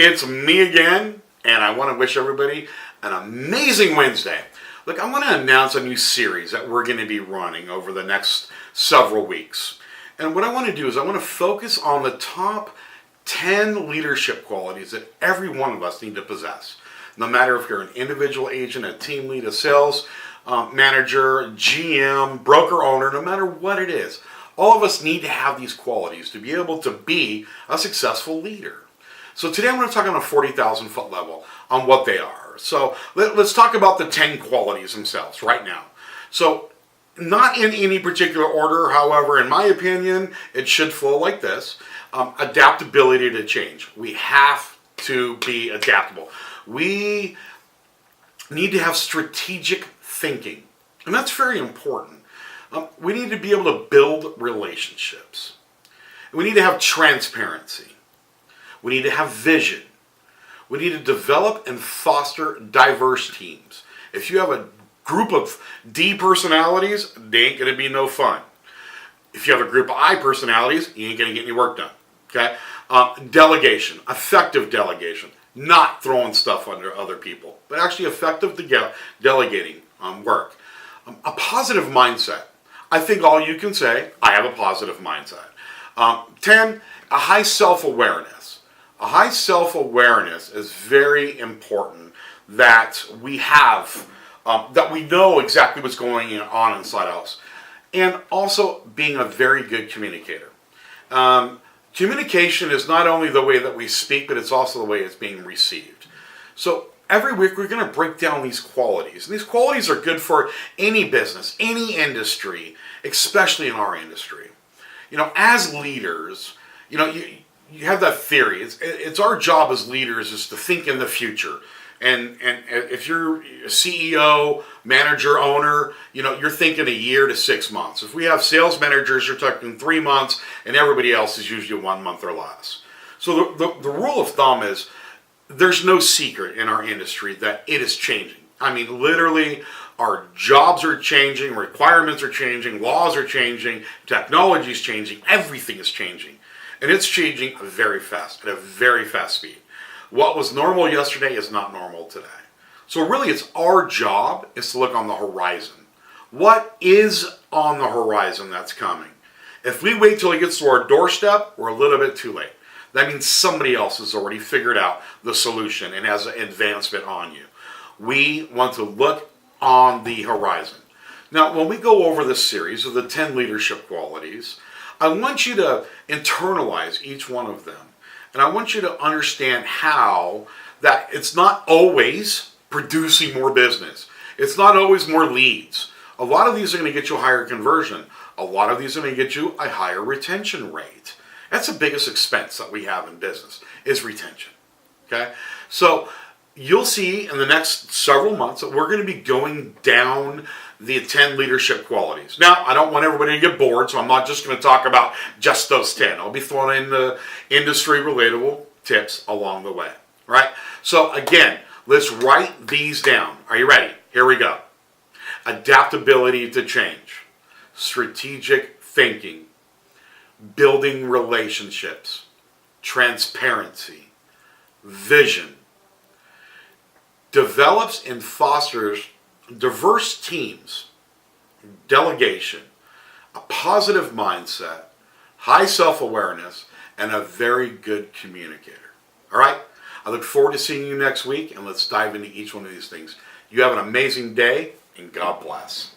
it's me again, and I want to wish everybody an amazing Wednesday. Look, I want to announce a new series that we're going to be running over the next several weeks. And what I want to do is I want to focus on the top 10 leadership qualities that every one of us need to possess. No matter if you're an individual agent, a team lead, a sales manager, GM, broker owner, no matter what it is, all of us need to have these qualities to be able to be a successful leader. So today I'm going to talk on a 40,000 foot level on what they are. So let's talk about the 10 qualities themselves right now. So not in any particular order, however, in my opinion, it should flow like this. Adaptability to change. We have to be adaptable. We need to have strategic thinking, and that's very important. We need to be able to build relationships. We need to have transparency. We need to have vision. We need to develop and foster diverse teams. If you have a group of D personalities, they ain't going to be no fun. If you have a group of I personalities, you ain't going to get any work done. Okay? Delegation, effective delegation, not throwing stuff under other people, but actually effective delegating work. A positive mindset. I think all you can say, I have a positive mindset. 10, a high self-awareness. A high self-awareness is very important that we have, that we know exactly what's going on inside us. And also being a very good communicator. Communication is not only the way that we speak, but it's also the way it's being received. So every week we're going to break down these qualities. And these qualities are good for any business, any industry, especially in our industry. You know, as leaders, you know, you have that theory. It's our job as leaders is to think in the future. And if you're a CEO, manager, owner, you know, you're thinking a year to 6 months. If we have sales managers, you're talking 3 months, and everybody else is usually 1 month or less. So the rule of thumb is there's no secret in our industry that it is changing. I mean, literally, our jobs are changing, requirements are changing, laws are changing, technology is changing, everything is changing. And it's changing very fast, at a very fast speed. What was normal yesterday is not normal today. So really it's our job is to look on the horizon. What is on the horizon that's coming? If we wait till it gets to our doorstep, we're a little bit too late. That means somebody else has already figured out the solution and has an advancement on you. We want to look on the horizon. Now, when we go over this series of the 10 leadership qualities, I want you to internalize each one of them. And I want you to understand how that it's not always producing more business. It's not always more leads. A lot of these are going to get you a higher conversion. A lot of these are going to get you a higher retention rate. That's the biggest expense that we have in business, is retention. Okay? So you'll see in the next several months that we're going to be going down the 10 leadership qualities. Now, I don't want everybody to get bored, so I'm not just going to talk about just those 10. I'll be throwing in the industry-relatable tips along the way. Right? So again, let's write these down. Are you ready? Here we go. Adaptability to change. Strategic thinking. Building relationships. Transparency. Vision. Develops and fosters diverse teams, delegation, a positive mindset, high self-awareness, and a very good communicator. All right? I look forward to seeing you next week, and let's dive into each one of these things. You have an amazing day, and God bless.